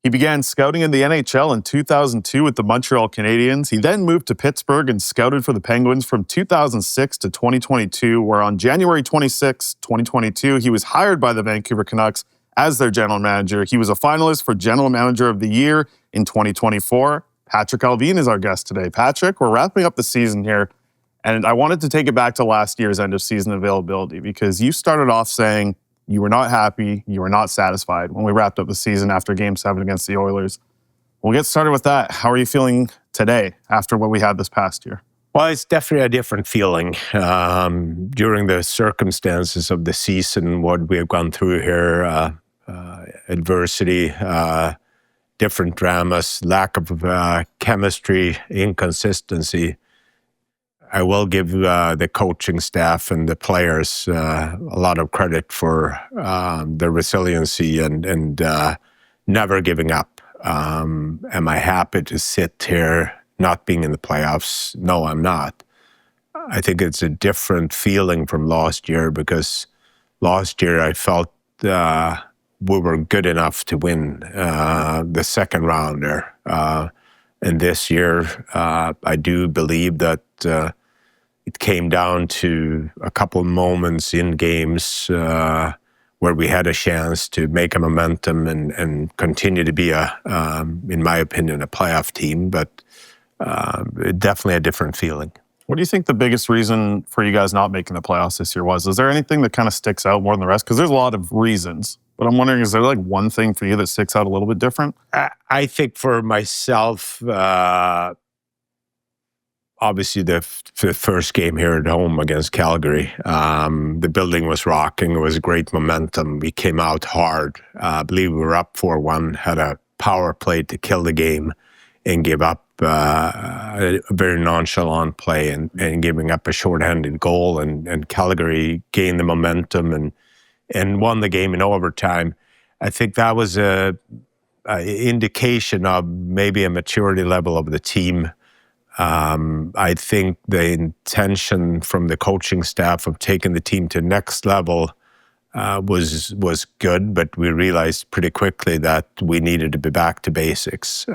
He began scouting in the NHL in 2002 with the Montreal Canadiens. He then moved to Pittsburgh and scouted for the Penguins from 2006 to 2022, where on January 26, 2022, he was hired by the Vancouver Canucks as their general manager. He was a finalist for General Manager of the Year in 2024. Patrik Allvin is our guest today. Patrik, we're wrapping up the season here, and I wanted to take it back to last year's end of season availability because you started off saying you were not happy, you were not satisfied when we wrapped up the season after Game 7 against the Oilers. We'll get started with that. How are you feeling today after what we had this past year? Well, it's definitely a different feeling. During the circumstances of the season, what we have gone through here, adversity, different dramas, lack of chemistry, inconsistency, I will give the coaching staff and the players a lot of credit for their resiliency and never giving up. Am I happy to sit here not being in the playoffs? No, I'm not. I think it's a different feeling from last year because last year I felt we were good enough to win the second round there. And this year, I do believe that it came down to a couple moments in games where we had a chance to make a momentum and continue to be in my opinion, a playoff team, but definitely a different feeling. What do you think the biggest reason for you guys not making the playoffs this year was? Is there anything that kind of sticks out more than the rest? Because there's a lot of reasons, but I'm wondering, is there like one thing for you that sticks out a little bit different? I think for myself, obviously the first game here at home against Calgary, the building was rocking. It was great momentum. We came out hard. I believe we were up 4-1, had a power play to kill the game and give up a very nonchalant play and giving up a shorthanded goal. And Calgary gained the momentum and won the game in overtime. I think that was a indication of maybe a maturity level of the team. I think the intention from the coaching staff of taking the team to next level was good, but we realized pretty quickly that we needed to be back to basics.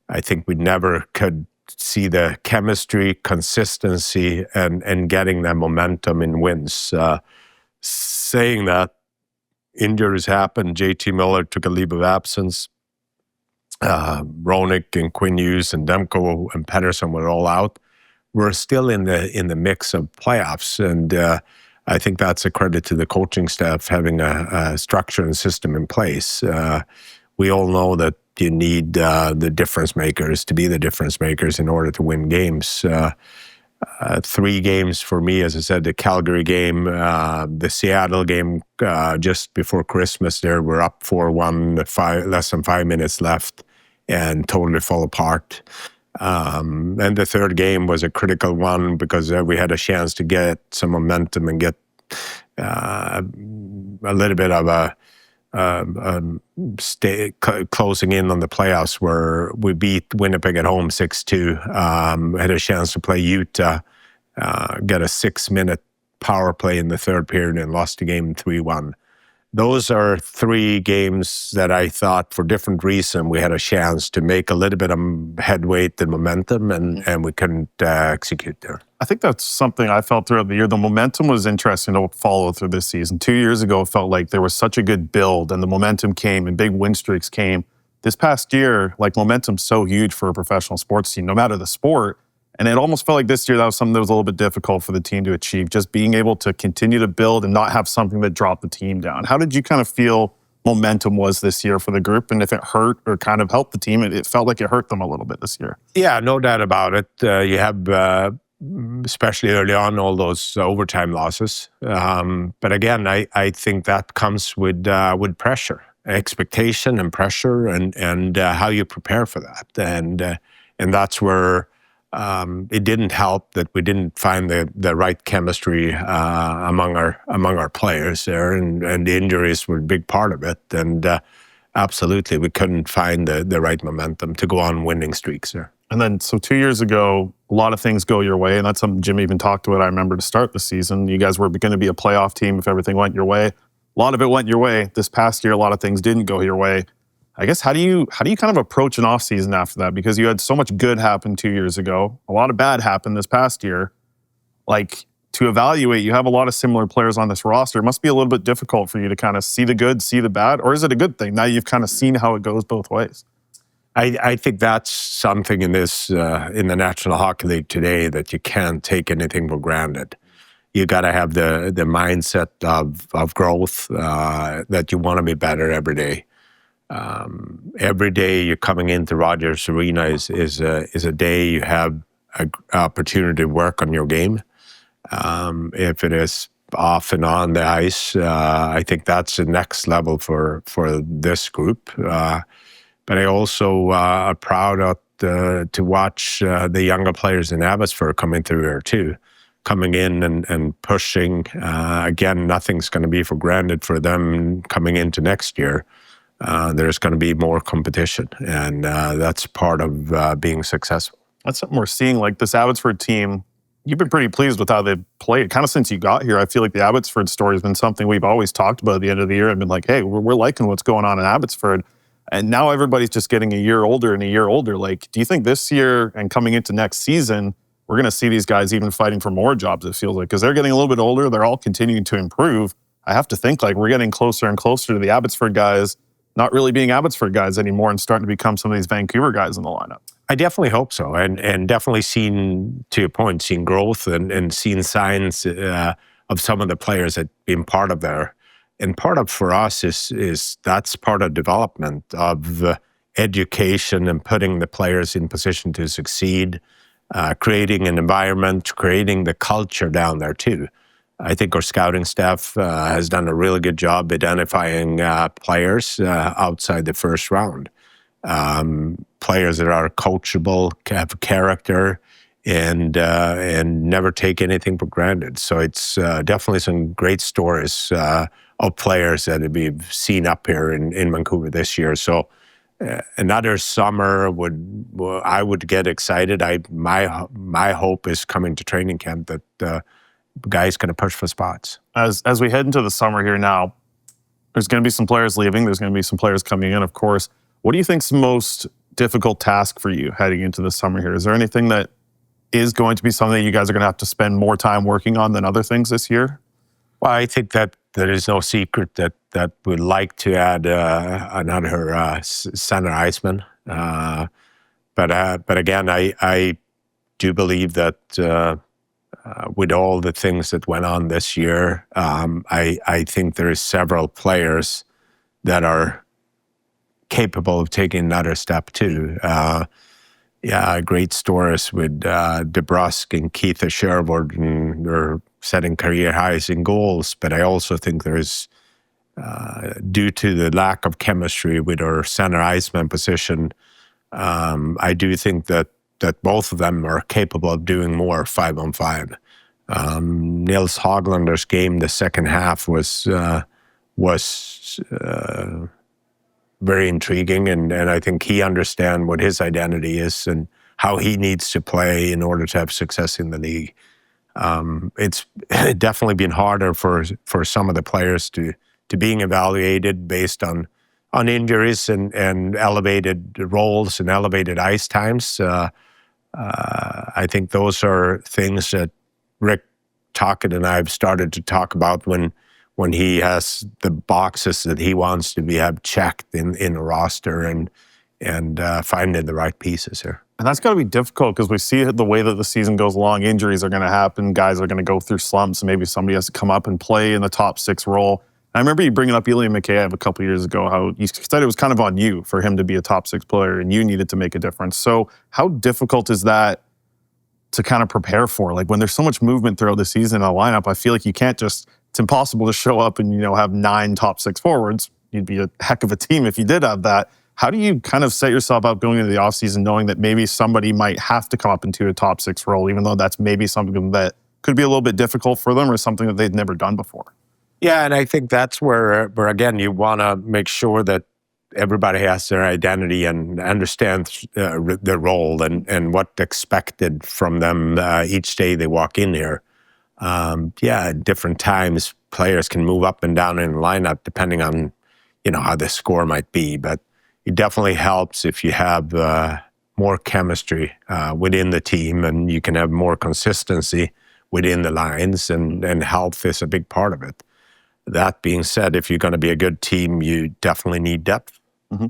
I think we never could see the chemistry, consistency, and getting that momentum in wins. Saying that, injuries happened. JT Miller took a leave of absence. Roenick and Quinn Hughes and Demko and Pettersson were all out. We're still in the mix of playoffs, and I think that's a credit to the coaching staff having a structure and system in place. We all know that you need the difference makers to be the difference makers in order to win games. 3 games for me, as I said, the Calgary game, the Seattle game just before Christmas there, we're up 4-1, less than 5 minutes left and totally fall apart. And the third game was a critical one because we had a chance to get some momentum and get a little bit of a closing in on the playoffs where we beat Winnipeg at home 6-2. Had a chance to play Utah, get a 6-minute power play in the third period and lost the game 3-1. Those are 3 games that I thought for different reasons we had a chance to make a little bit of headway and momentum and we couldn't execute there. I think that's something I felt throughout the year. The momentum was interesting to follow through this season. 2 years ago, it felt like there was such a good build and the momentum came and big win streaks came. This past year, like momentum's so huge for a professional sports team, no matter the sport. And it almost felt like this year that was something that was a little bit difficult for the team to achieve, just being able to continue to build and not have something that dropped the team down. How did you kind of feel momentum was this year for the group? And if it hurt or kind of helped the team, it felt like it hurt them a little bit this year. Yeah, no doubt about it. You have, especially early on, all those overtime losses. But again, I think that comes with pressure, expectation and pressure and how you prepare for that. And that's where it didn't help that we didn't find the right chemistry among our players there, and the injuries were a big part of it. And absolutely, we couldn't find the right momentum to go on winning streaks there. And then, so 2 years ago, a lot of things go your way, and that's something Jim even talked about. I remember to start the season, you guys were going to be a playoff team if everything went your way. A lot of it went your way. This past year, a lot of things didn't go your way. I guess how do you kind of approach an offseason after that? Because you had so much good happen 2 years ago, a lot of bad happened this past year. Like, to evaluate, you have a lot of similar players on this roster. It must be a little bit difficult for you to kind of see the good, see the bad, or is it a good thing? Now you've kind of seen how it goes both ways. I think that's something in this in the National Hockey League today, that you can't take anything for granted. You got to have the mindset of growth, that you want to be better every day. Every day you're coming into Rogers Arena is a day you have an opportunity to work on your game. If it is off and on the ice, I think that's the next level for this group. But I also are proud to watch the younger players in Abbotsford coming through here too, coming in and pushing. Again, nothing's going to be for granted for them coming into next year. There's going to be more competition, and that's part of being successful. That's something we're seeing. Like this Abbotsford team, you've been pretty pleased with how they've played. Kind of since you got here, I feel like the Abbotsford story has been something we've always talked about at the end of the year and been like, hey, we're liking what's going on in Abbotsford. And now everybody's just getting a year older and a year older. Like, do you think this year and coming into next season, we're going to see these guys even fighting for more jobs, it feels like? Because they're getting a little bit older. They're all continuing to improve. I have to think like we're getting closer and closer to the Abbotsford guys not really being Abbotsford guys anymore and starting to become some of these Vancouver guys in the lineup. I definitely hope so, and definitely seen, to your point, seen growth and seen signs of some of the players that been part of there. And part of for us is that's part of development of education and putting the players in position to succeed, creating an environment, creating the culture down there too. I think our scouting staff has done a really good job identifying players outside the first round. Players that are coachable, have character, and never take anything for granted. So it's definitely some great stories of players that we've seen up here in Vancouver this year. So another summer I would get excited. My hope is coming to training camp that guys going to push for spots. As we head into the summer here now, there's going to be some players leaving. There's going to be some players coming in, of course. What do you think's the most difficult task for you heading into the summer here? Is there anything that is going to be something that you guys are going to have to spend more time working on than other things this year? Well, I think that there is no secret that we'd like to add another center iceman. But again, I do believe that with all the things that went on this year, I think there is several players that are capable of taking another step too. Great stories with DeBrusk and Keith Sherwood, and they're setting career highs in goals. But I also think there's, due to the lack of chemistry with our center iceman position, I do think that both of them are capable of doing more 5-on-5. Nils Hoglander's game the second half was very intriguing, and I think he understands what his identity is and how he needs to play in order to have success in the league. It's definitely been harder for some of the players to being evaluated based on injuries and elevated roles and elevated ice times. I think those are things that Rick Tocchet and I have started to talk about when he has the boxes that he wants to have checked in a roster and finding the right pieces here. And that's got to be difficult because we see the way that the season goes along. Injuries are going to happen. Guys are going to go through slumps, and maybe somebody has to come up and play in the top six role. I remember you bringing up Ilya Mikheyev a couple of years ago, how you said it was kind of on you for him to be a top six player and you needed to make a difference. So how difficult is that to kind of prepare for? Like when there's so much movement throughout the season in a lineup, I feel like you can't just, it's impossible to show up and, have 9 top 6 forwards. You'd be a heck of a team if you did have that. How do you kind of set yourself up going into the offseason knowing that maybe somebody might have to come up into a top 6 role, even though that's maybe something that could be a little bit difficult for them or something that they'd never done before? Yeah, and I think that's where again, you want to make sure that everybody has their identity and understands their role and what's expected from them each day they walk in here. At different times, players can move up and down in the lineup depending on, how the score might be. But, it definitely helps if you have more chemistry within the team, and you can have more consistency within the lines, and health is a big part of it. That being said, if you're going to be a good team, you definitely need depth. Mm-hmm.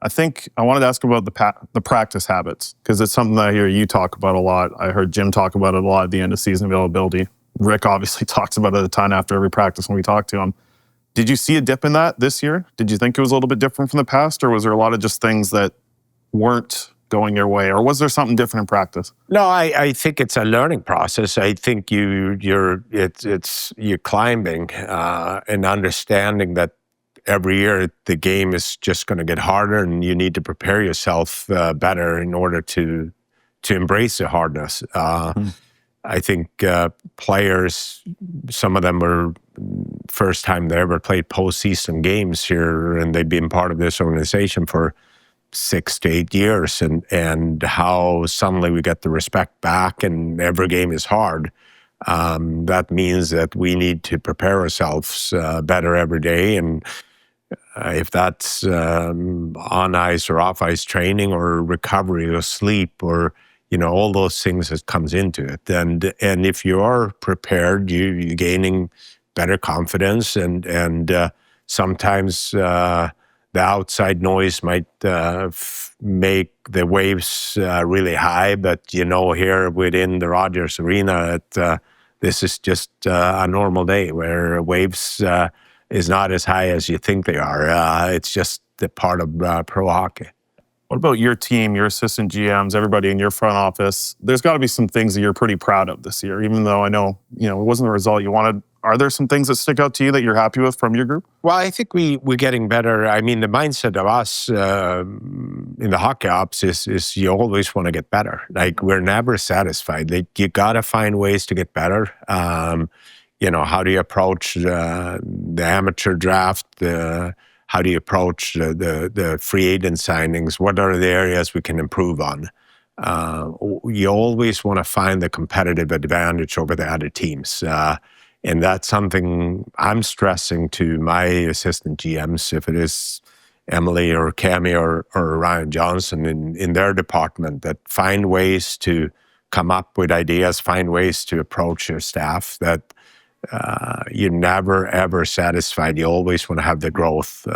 I think I wanted to ask about the practice habits, because it's something that I hear you talk about a lot. I heard Jim talk about it a lot at the end of season availability. Rick obviously talks about it a ton after every practice when we talk to him. Did you see a dip in that this year? Did you think it was a little bit different from the past, or was there a lot of just things that weren't going your way, or was there something different in practice? No, I think it's a learning process. I think you're climbing and understanding that every year the game is just going to get harder, and you need to prepare yourself better in order to embrace the hardness. I think players, some of them were first time they ever played postseason games here, and they've been part of this organization for 6 to 8 years, and how suddenly we get the respect back, and every game is hard. That means that we need to prepare ourselves better every day, and if that's on ice or off ice training or recovery or sleep or all those things that comes into it. And if you are prepared, you're gaining better confidence, and sometimes the outside noise might make the waves really high, but here within the Rogers Arena, this is just a normal day where waves is not as high as you think they are. It's just the part of pro hockey. What about your team, your assistant GMs, everybody in your front office? There's got to be some things that you're pretty proud of this year, even though I know, it wasn't the result you wanted. Are there some things that stick out to you that you're happy with from your group? Well, I think we're getting better. I mean, the mindset of us in the hockey ops is you always want to get better. Like, we're never satisfied. Like, you got to find ways to get better. How do you approach the amateur draft? How do you approach the free agent signings? What are the areas we can improve on? You always want to find the competitive advantage over the other teams. And that's something I'm stressing to my assistant GMs, if it is Emily or Cami or Ryan Johnson in their department, that find ways to come up with ideas, find ways to approach your staff, that you're never, ever satisfied. You always want to have the growth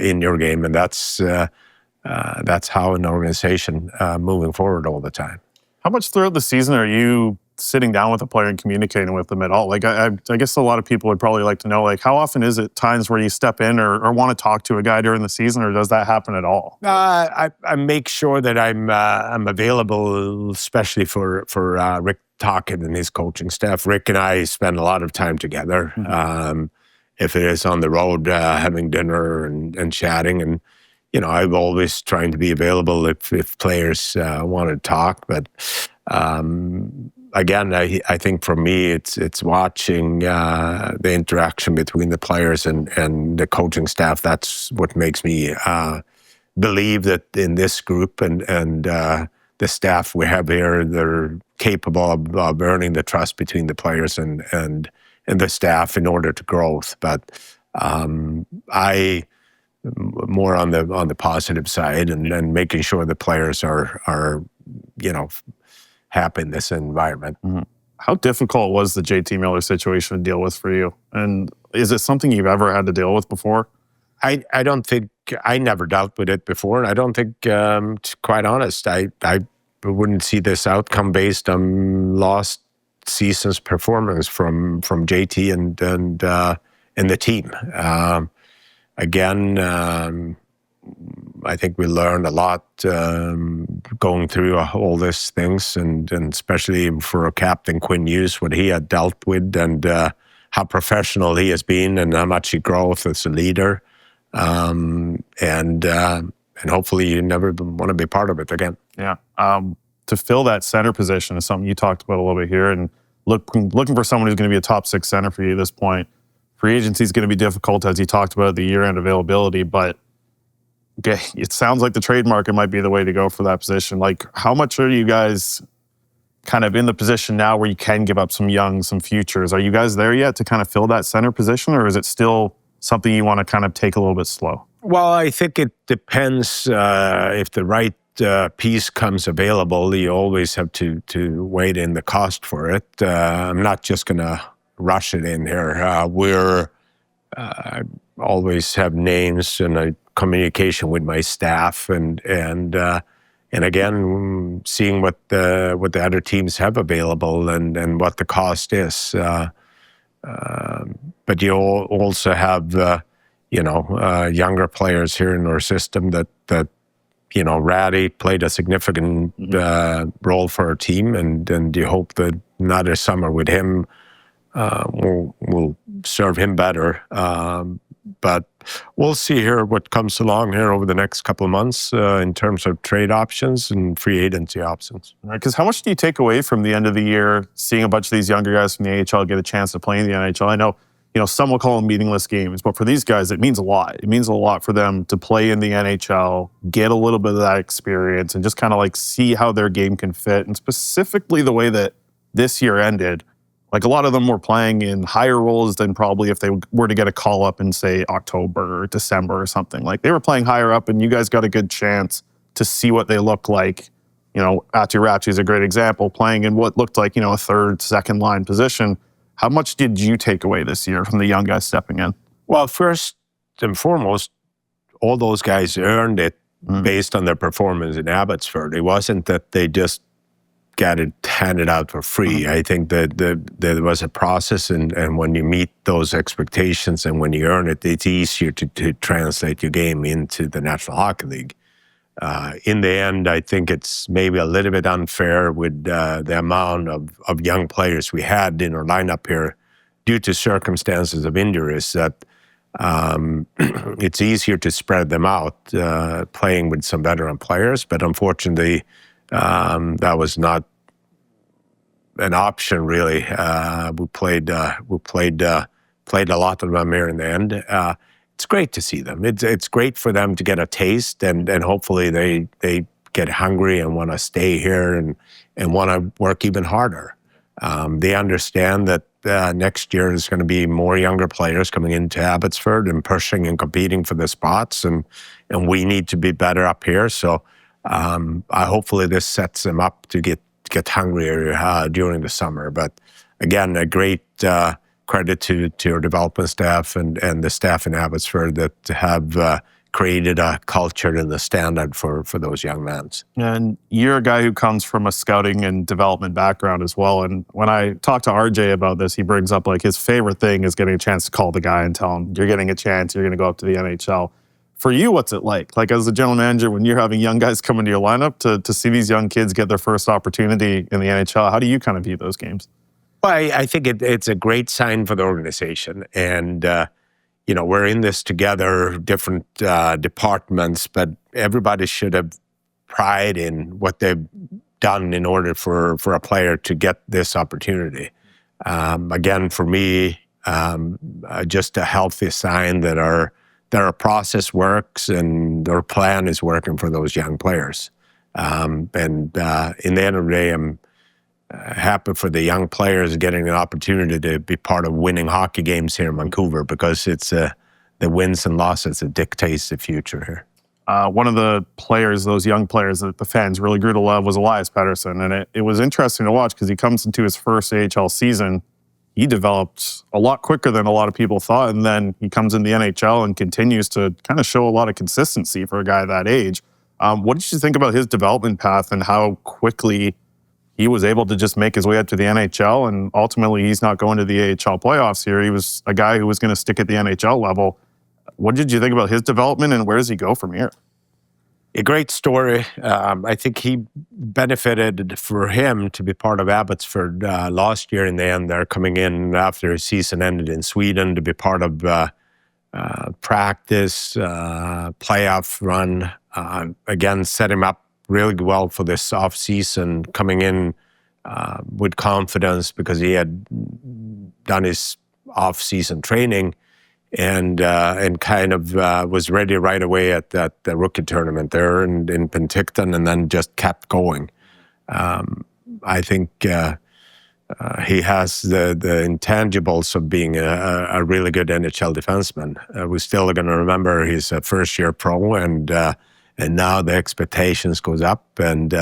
in your game, and that's how an organization moving forward all the time. How much throughout the season are you sitting down with a player and communicating with them at all? Like, I guess a lot of people would probably like to know, like, how often is it times where you step in or want to talk to a guy during the season, or does that happen at all? I make sure that I'm available, especially for Rick Tocchet and his coaching staff. Rick and I spend a lot of time together. Mm-hmm. If it is on the road, having dinner and chatting, and I'm always trying to be available if players want to talk. But again, I think for me, it's watching the interaction between the players and the coaching staff. That's what makes me believe that in this group and the staff we have here, they're capable of earning the trust between the players and the staff in order to growth. But I more on the positive side and making sure the players are happy in this environment. Mm-hmm. How difficult was the JT Miller situation to deal with for you? And is it something you've ever had to deal with before? I don't think, I never dealt with it before. And I don't think, to be quite honest, I wouldn't see this outcome based on lost season's performance from JT and the team. Again, I think we learned a lot going through all these things, and especially for Captain Quinn Hughes, what he had dealt with, and how professional he has been, and how much he grows as a leader. And hopefully you never want to be part of it again. Yeah. To fill that center position is something you talked about a little bit here, and looking for someone who's going to be a top 6 center for you at this point. Free agency is going to be difficult, as you talked about, the year-end availability, but okay, it sounds like the trade market might be the way to go for that position. Like, how much are you guys kind of in the position now where you can give up some futures? Are you guys there yet to kind of fill that center position, or is it still something you want to kind of take a little bit slow? Well, I think it depends if the right piece comes available. You always have to weigh in the cost for it. I'm not just going to rush it in here. I always have names and a communication with my staff, and again, seeing what the other teams have available and what the cost is. But you also have younger players here in our system that Ratty played a significant role for our team, and you hope that another summer with him will serve him better. But we'll see here what comes along here over the next couple of months in terms of trade options and free agency options. Because how much do you take away from the end of the year, seeing a bunch of these younger guys from the AHL get a chance to play in the NHL? I know, some will call them meaningless games, but for these guys, it means a lot. It means a lot for them to play in the NHL, get a little bit of that experience, and just kind of like see how their game can fit. And specifically the way that this year ended, like a lot of them were playing in higher roles than probably if they were to get a call up in, say, October or December or something. Like they were playing higher up, and you guys got a good chance to see what they look like. Ati is a great example, playing in what looked like, a third, second line position. How much did you take away this year from the young guys stepping in? Well, first and foremost, all those guys earned it based on their performance in Abbotsford. It wasn't that they just got it handed out for free. I think that there was a process, and when you meet those expectations and when you earn it, it's easier to translate your game into the National Hockey League. In the end, I think it's maybe a little bit unfair with the amount of young players we had in our lineup here due to circumstances of injuries that it's easier to spread them out playing with some veteran players. But unfortunately, that was not an option, really. We played a lot of them here in the end. It's great to see them. It's great for them to get a taste, and hopefully they get hungry and want to stay here and want to work even harder. They understand that next year there's going to be more younger players coming into Abbotsford and pushing and competing for the spots, and we need to be better up here. So hopefully this sets them up to get hungrier during the summer. But again, a great credit to our development staff and the staff in Abbotsford that have created a culture and the standard for those young men. And you're a guy who comes from a scouting and development background as well. And when I talk to RJ about this, he brings up like his favorite thing is getting a chance to call the guy and tell him, you're getting a chance, you're going to go up to the NHL. For you, what's it like? Like as a general manager, when you're having young guys come into your lineup to see these young kids get their first opportunity in the NHL, how do you kind of view those games? Well, I think it's a great sign for the organization. And, we're in this together, different departments, but everybody should have pride in what they've done in order for a player to get this opportunity. Again, for me, just a healthy sign that our process works and our plan is working for those young players. In the end of the day, I'm happy for the young players getting an opportunity to be part of winning hockey games here in Vancouver, because it's the wins and losses that dictates the future here. One of the players, those young players that the fans really grew to love was Elias Pettersson. And it was interesting to watch because he comes into his first AHL season. He developed a lot quicker than a lot of people thought. And then he comes in the NHL and continues to kind of show a lot of consistency for a guy that age. What did you think about his development path and how quickly he was able to just make his way up to the NHL? And ultimately, he's not going to the AHL playoffs here. He was a guy who was going to stick at the NHL level. What did you think about his development, and where does he go from here? A great story. I think he benefited for him to be part of Abbotsford last year in the end. They're coming in after his season ended in Sweden to be part of practice, playoff run. Again, set him up really well for this offseason, coming in with confidence because he had done his off-season training and kind of was ready right away at the rookie tournament there in Penticton, and then just kept going. I think he has the intangibles of being a really good NHL defenseman. We're still going to remember he's a first-year pro, and now the expectations goes up, and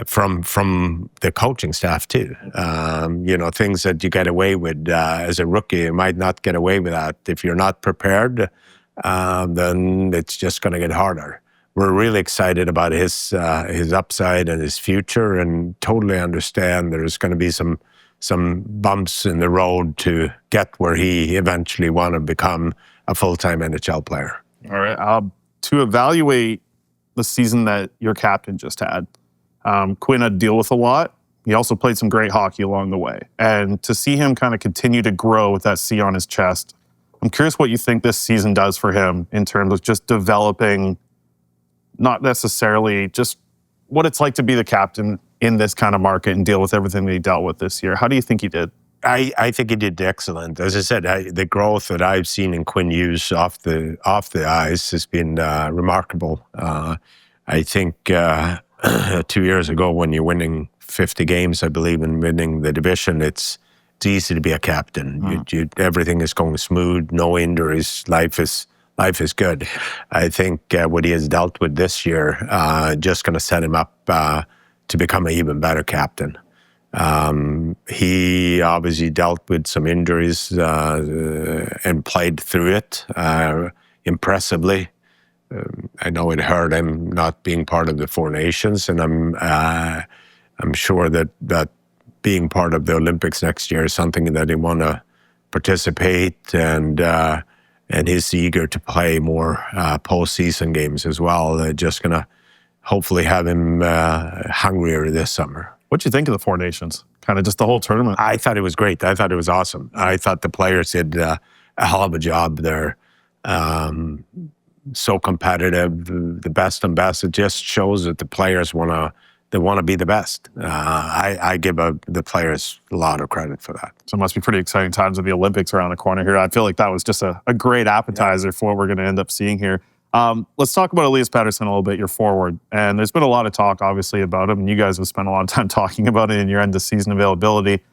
from the coaching staff too. Things that you get away with as a rookie, you might not get away with that. If you're not prepared, then it's just going to get harder. We're really excited about his upside and his future, and totally understand there's going to be some bumps in the road to get where he eventually want to become a full-time NHL player. All right. To evaluate the season that your captain just had, Quinn had to deal with a lot. He also played some great hockey along the way. And to see him kind of continue to grow with that C on his chest, I'm curious what you think this season does for him in terms of just developing, not necessarily just what it's like to be the captain in this kind of market and deal with everything that he dealt with this year. How do you think he did? I think he did excellent. As I said, the growth that I've seen in Quinn Hughes off the ice has been remarkable. I think 2 years ago, when you're winning 50 games, I believe, and winning the division, it's easy to be a captain. Everything is going smooth, no injuries, life is good. I think what he has dealt with this year just going to set him up to become an even better captain. He obviously dealt with some injuries and played through it impressively. I know it hurt him not being part of the Four Nations, and I'm sure that being part of the Olympics next year is something that he want to participate, and he's eager to play more postseason games as well. They're just going to hopefully have him hungrier this summer. What'd you think of the Four Nations? Kind of just the whole tournament? I thought it was great. I thought it was awesome. I thought the players did a hell of a job there. So competitive, the best and best. It just shows that the players want to be the best. I give the players a lot of credit for that. So it must be pretty exciting times with the Olympics around the corner here. I feel like that was just a great appetizer for what we're going to end up seeing here. Let's talk about Elias Pettersson a little bit, your forward. And there's been a lot of talk, obviously, about him. And you guys have spent a lot of time talking about it in your end-of-season availability.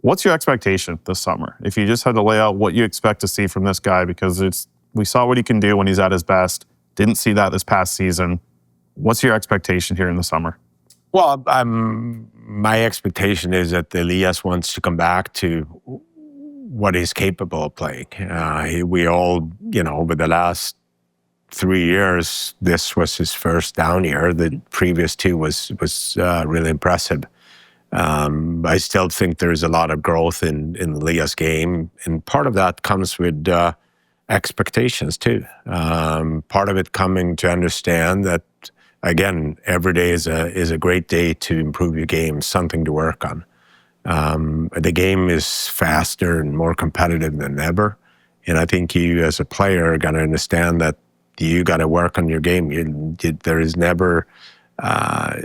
What's your expectation this summer? If you just had to lay out what you expect to see from this guy, because we saw what he can do when he's at his best. Didn't see that this past season. What's your expectation here in the summer? Well, my expectation is that Elias wants to come back to what he's capable of playing. We all, over the last 3 years, this was his first down year. The previous two was really impressive. I still think there's a lot of growth in Elias' game, and part of that comes with expectations too. Part of it coming to understand that, again, every day is a great day to improve your game, something to work on. The game is faster and more competitive than ever, and I think you, as a player, are going to understand that you got to work on your game. There is never a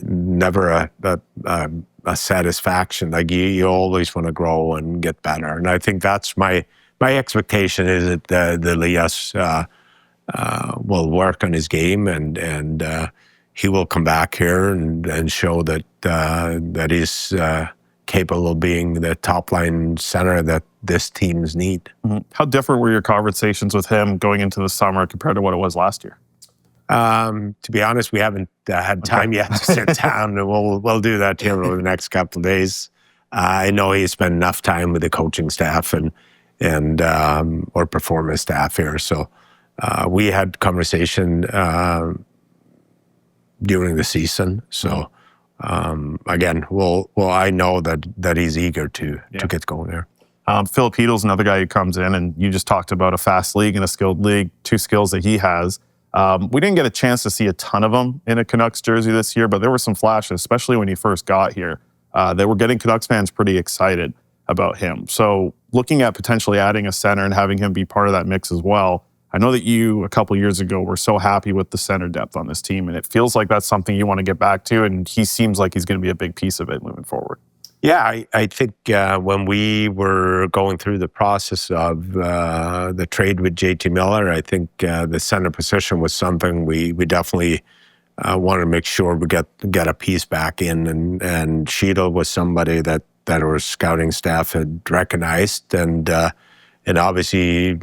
satisfaction. Like you always want to grow and get better, and I think that's my expectation is that the Elias will work on his game, and he will come back here and show that he's capable of being the top-line center that this teams need. Mm-hmm. How different were your conversations with him going into the summer compared to what it was last year? To be honest, we haven't had time yet to sit down. We'll do that here over the next couple of days. I know he spent enough time with the coaching staff and or performance staff here. So we had conversation during the season. So again, I know that he's eager to get going there. Philip Heedle's another guy who comes in, and you just talked about a fast league and a skilled league, two skills that he has. We didn't get a chance to see a ton of them in a Canucks jersey this year, but there were some flashes, especially when he first got here. They were getting Canucks fans pretty excited about him. So looking at potentially adding a center and having him be part of that mix as well, I know that you, a couple years ago, were so happy with the center depth on this team, and it feels like that's something you want to get back to, and he seems like he's going to be a big piece of it moving forward. Yeah, I think when we were going through the process of the trade with JT Miller, I think the center position was something we definitely wanted to make sure we get a piece back in, and Sheedle was somebody that that our scouting staff had recognized, and obviously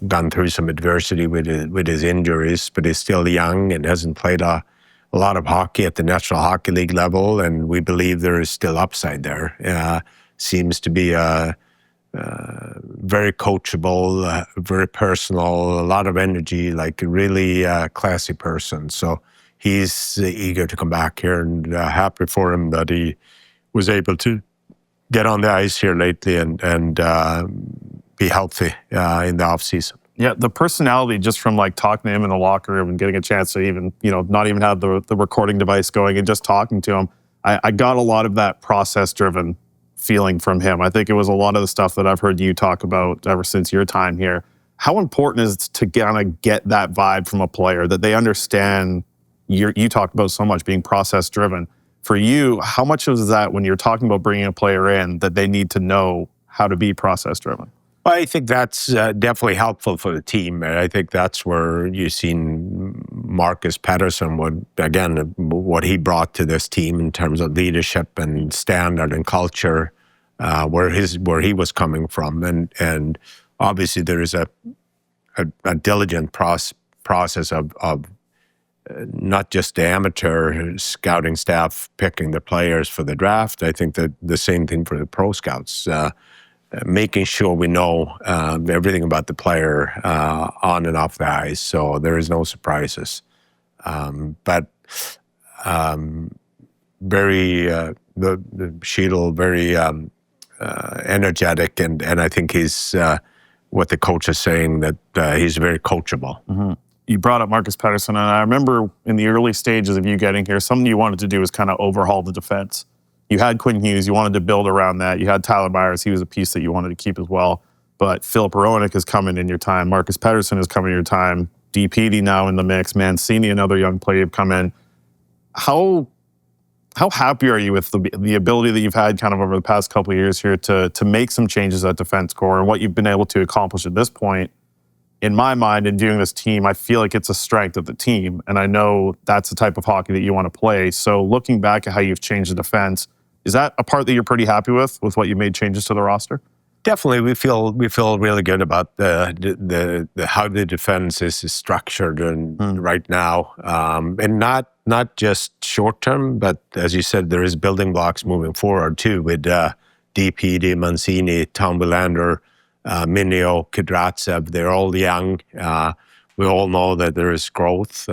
gone through some adversity with his injuries, but he's still young and hasn't played a lot of hockey at the National Hockey League level, and we believe there is still upside there. Seems to be very coachable, very personal, a lot of energy, like a really classy person. So he's eager to come back here, and happy for him that he was able to get on the ice here lately and be healthy in the offseason. Yeah, the personality, just from like talking to him in the locker room and getting a chance to even, not even have the recording device going and just talking to him, I got a lot of that process-driven feeling from him. I think it was a lot of the stuff that I've heard you talk about ever since your time here. How important is it to kind of get that vibe from a player, that they understand you talk about so much being process-driven? For you, how much is that when you're talking about bringing a player in, that they need to know how to be process-driven? Well, I think that's definitely helpful for the team. I think that's where you've seen Marcus Pettersson, what he brought to this team in terms of leadership and standard and culture, where he was coming from, and obviously there is a diligent process of not just the amateur scouting staff picking the players for the draft. I think that the same thing for the pro scouts. Making sure we know everything about the player on and off the ice, so there is no surprises. But very the Sheedle, very energetic, and I think he's what the coach is saying, that he's very coachable. Mm-hmm. You brought up Marcus Pettersson, and I remember in the early stages of you getting here, something you wanted to do was kind of overhaul the defense. You had Quinn Hughes, you wanted to build around that. You had Tyler Myers, he was a piece that you wanted to keep as well. But Philip Hronek is coming in your time. Marcus Pettersson is coming in your time. DPD now in the mix. Mancini, another young player, have come in. How happy are you with the ability that you've had kind of over the past couple of years here to make some changes at defense core, and what you've been able to accomplish at this point? In my mind, in doing this team, I feel like it's a strength of the team, and I know that's the type of hockey that you want to play. So looking back at how you've changed the defense, is that a part that you're pretty happy with what you made changes to the roster? Definitely, we feel really good about the how the defense is structured right now, and not just short term, but as you said, there is building blocks moving forward too, with DPD, Mancini, Tom Willander, Minio, Kudratsev. They're all young. We all know that there is growth.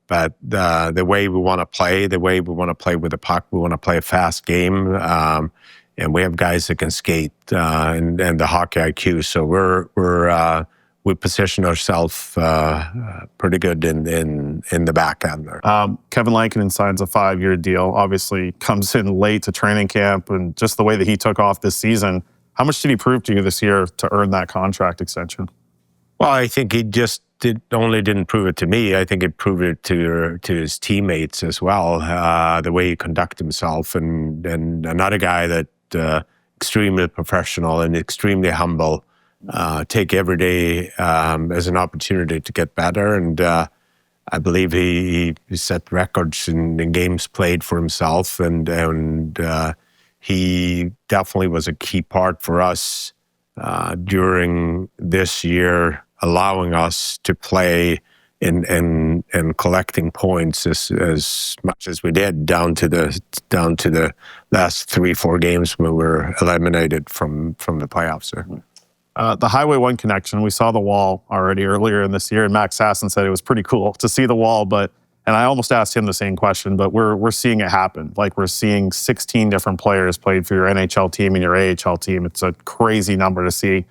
But the way we want to play with the puck, we want to play a fast game, and we have guys that can skate and the hockey IQ. So we position ourselves pretty good in the back end there. Kevin Lankinen signs a 5-year deal. Obviously, comes in late to training camp, and just the way that he took off this season. How much did he prove to you this year to earn that contract extension? Well, I think he just didn't prove it to me. I think it proved it to his teammates as well. The way he conducted himself, and another guy that extremely professional and extremely humble. Take every day as an opportunity to get better, and I believe he set records in games played for himself, and he definitely was a key part for us during this year, allowing us to play and collecting points as much as we did down to the last 3-4 games when we were eliminated from the playoffs there. The Highway 1 connection, we saw the wall already earlier in this year, and Max Sasson said it was pretty cool to see the wall, and I almost asked him the same question, but we're seeing it happen. Like, we're seeing 16 different players played for your NHL team and your AHL team. It's a crazy number to see.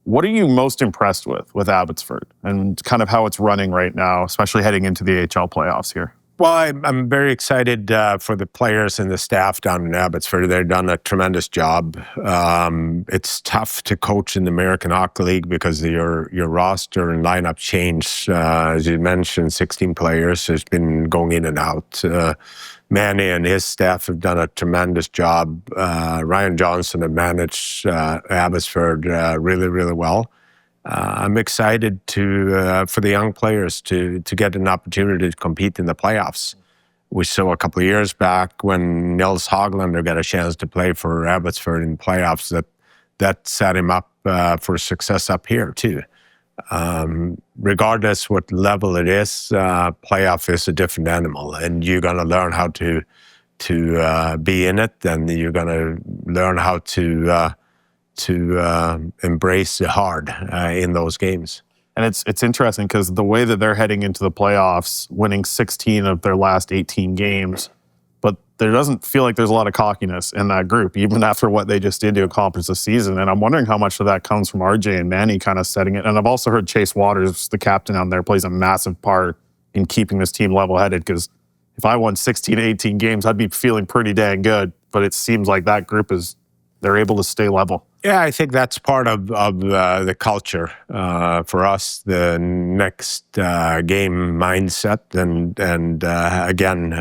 What are you most impressed with Abbotsford and kind of how it's running right now, especially heading into the AHL playoffs here? Well, I'm very excited for the players and the staff down in Abbotsford. They've done a tremendous job. It's tough to coach in the American Hockey League because your roster and lineup change. As you mentioned, 16 players has been going in and out. Manny and his staff have done a tremendous job. Ryan Johnson has managed Abbotsford really, really well. I'm excited for the young players to get an opportunity to compete in the playoffs. we saw a couple of years back when Nils Hoglander got a chance to play for Abbotsford in playoffs, that set him up for success up here too. Regardless what level it is, playoff is a different animal, and you're going to learn how to be in it, and you're going to learn how to embrace the hard in those games. And it's interesting because the way that they're heading into the playoffs, winning 16 of their last 18 games, but there doesn't feel like there's a lot of cockiness in that group, even after what they just did to accomplish the season. And I'm wondering how much of that comes from RJ and Manny kind of setting it. And I've also heard Chase Waters, the captain out there, plays a massive part in keeping this team level-headed, because if I won 16 to 18 games, I'd be feeling pretty dang good. But it seems like that group they're able to stay level. Yeah, I think that's part of the culture for us, the next game mindset. And again,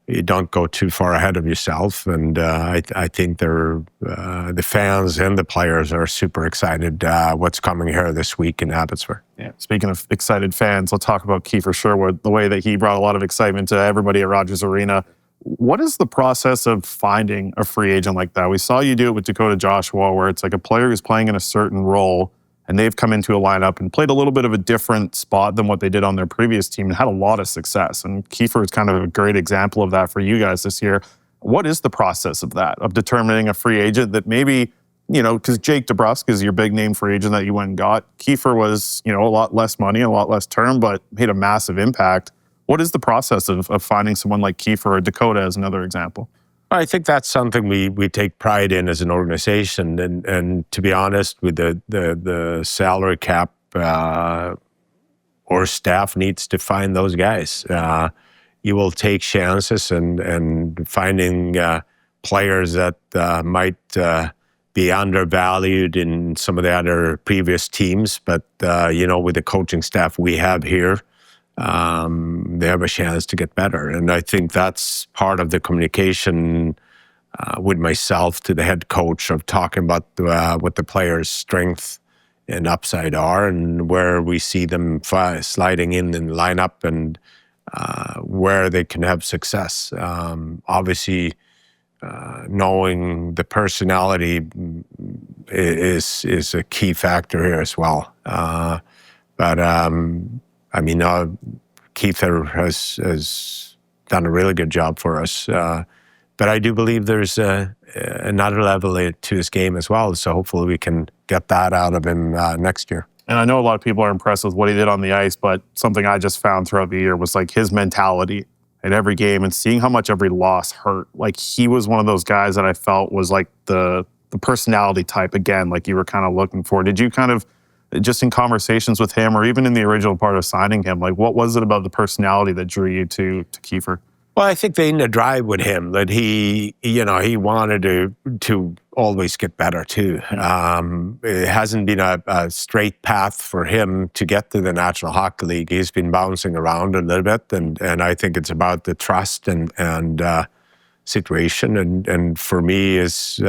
you don't go too far ahead of yourself. And I think the fans and the players are super excited what's coming here this week in Abbotsford. Yeah. Speaking of excited fans, let's talk about Kiefer Sherwood, the way that he brought a lot of excitement to everybody at Rogers Arena. What is the process of finding a free agent like that? We saw you do it with Dakota Joshua, where it's like a player who's playing in a certain role, and they've come into a lineup and played a little bit of a different spot than what they did on their previous team and had a lot of success. And Kiefer is kind of a great example of that for you guys this year. What is the process of that, of determining a free agent that maybe, because Jake DeBrusk is your big name free agent that you went and got. Kiefer was, a lot less money, a lot less term, but made a massive impact. What is the process of finding someone like Kiefer or Dakota as another example? I think that's something we take pride in as an organization. And to be honest, with the salary cap, our staff needs to find those guys. You will take chances and finding players that might be undervalued in some of the other previous teams. But, with the coaching staff we have here, they have a chance to get better. And I think that's part of the communication with myself to the head coach of talking about what the players' strength and upside are and where we see them sliding in the lineup and where they can have success. Obviously, knowing the personality is a key factor here as well. Keith has done a really good job for us. But I do believe there's another level to his game as well. So hopefully we can get that out of him next year. And I know a lot of people are impressed with what he did on the ice, but something I just found throughout the year was like his mentality in every game and seeing how much every loss hurt. Like he was one of those guys that I felt was like the personality type, again, like you were kind of looking for. Did you kind of, just in conversations with him or even in the original part of signing him, like what was it about the personality that drew you to Kiefer? Well, I think the inner drive with him that he wanted to always get better too. It hasn't been a straight path for him to get to the National Hockey League. He's been bouncing around a little bit, and I think it's about the trust and situation. And for me, is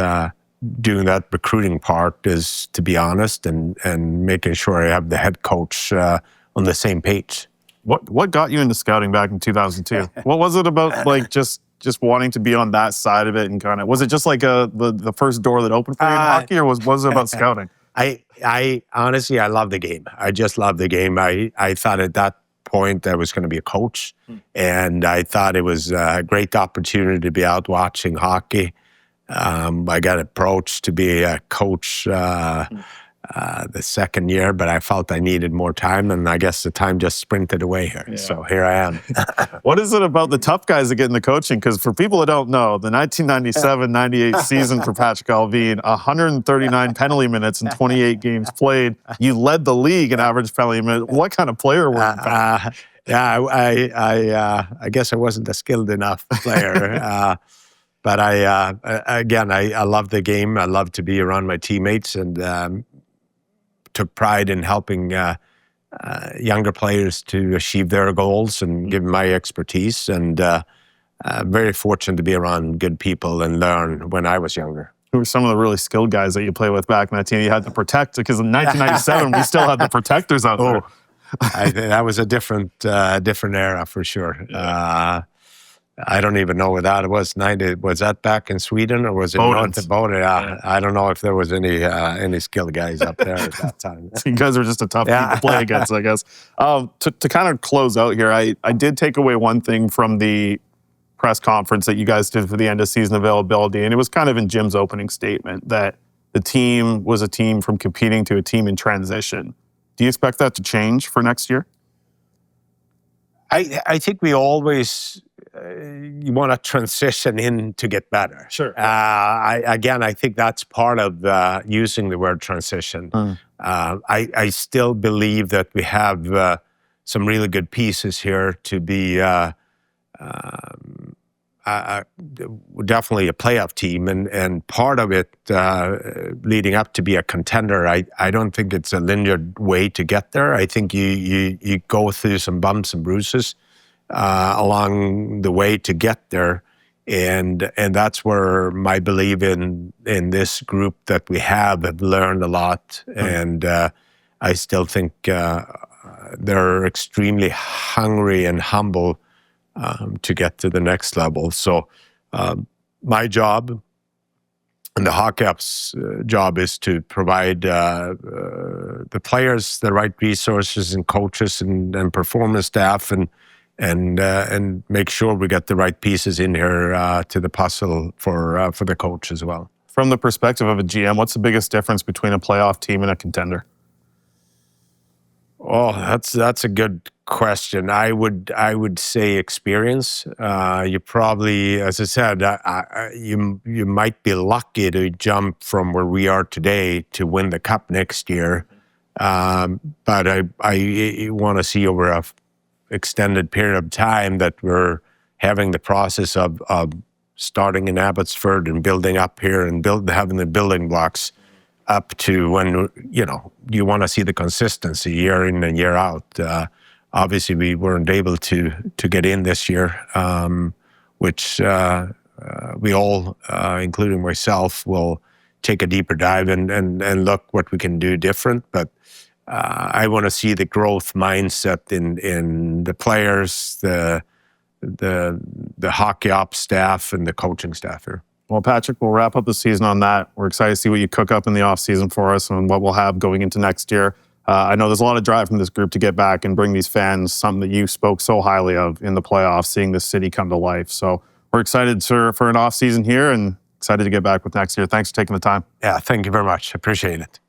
doing that recruiting part is, to be honest, and making sure I have the head coach on the same page. What got you into scouting back in 2002? What was it about, like, just wanting to be on that side of it, and kind of, was it just like the first door that opened for you in hockey, or was it about scouting? I honestly, I love the game. I just love the game. I thought at that point I was going to be a coach, and I thought it was a great opportunity to be out watching hockey. I got approached to be a coach the second year, but I felt I needed more time, and I guess the time just sprinted away here. Yeah. So here I am. What is it about the tough guys that get in the coaching? Because for people that don't know, the 1997-98 season for Patrik Allvin, 139 penalty minutes and 28 games played. You led the league in average penalty minutes. What kind of player were you? I guess I wasn't a skilled enough player. But I love the game. I love to be around my teammates, and took pride in helping younger players to achieve their goals and give my expertise. And very fortunate to be around good people and learn when I was younger. Who were some of the really skilled guys that you played with back in that team? You had the protector, because in 1997 we still had the protectors out there. That was a different era for sure. Yeah. I don't even know what that was. 90, was that back in Sweden or was it north of Boden? I don't know if there was any skilled guys up there at that time. You guys are just a tough team to play against, I guess. To kind of close out here, I did take away one thing from the press conference that you guys did for the end of season availability, and it was kind of in Jim's opening statement that the team was a team from competing to a team in transition. Do you expect that to change for next year? I think we always you want to transition in to get better. Sure. I think that's part of using the word transition. I still believe that we have some really good pieces here to be definitely a playoff team, and part of it leading up to be a contender. I don't think it's a linear way to get there. I think you go through some bumps and bruises along the way to get there, and that's where my belief in this group that we have learned a lot, and I still think they're extremely hungry and humble to get to the next level. So my job and the Hockey Ops job is to provide the players the right resources and coaches and performance staff and make sure we get the right pieces in here to the puzzle for the coach as well. From the perspective of a GM, what's the biggest difference between a playoff team and a contender? Oh, that's a good question. I would say experience. You probably, as I said, you might be lucky to jump from where we are today to win the cup next year. But I want to see over a extended period of time that we're having the process of starting in Abbotsford and building up here and having the building blocks up to when, you want to see the consistency year in and year out. Obviously, we weren't able to get in this year, which we all, including myself, will take a deeper dive and look what we can do different. But I want to see the growth mindset in the players, the Hockey Ops staff, and the coaching staff here. Well, Patrik, we'll wrap up the season on that. We're excited to see what you cook up in the offseason for us and what we'll have going into next year. I know there's a lot of drive from this group to get back and bring these fans something that you spoke so highly of in the playoffs, seeing this city come to life. So we're excited for an offseason here and excited to get back with next year. Thanks for taking the time. Yeah, thank you very much. Appreciate it.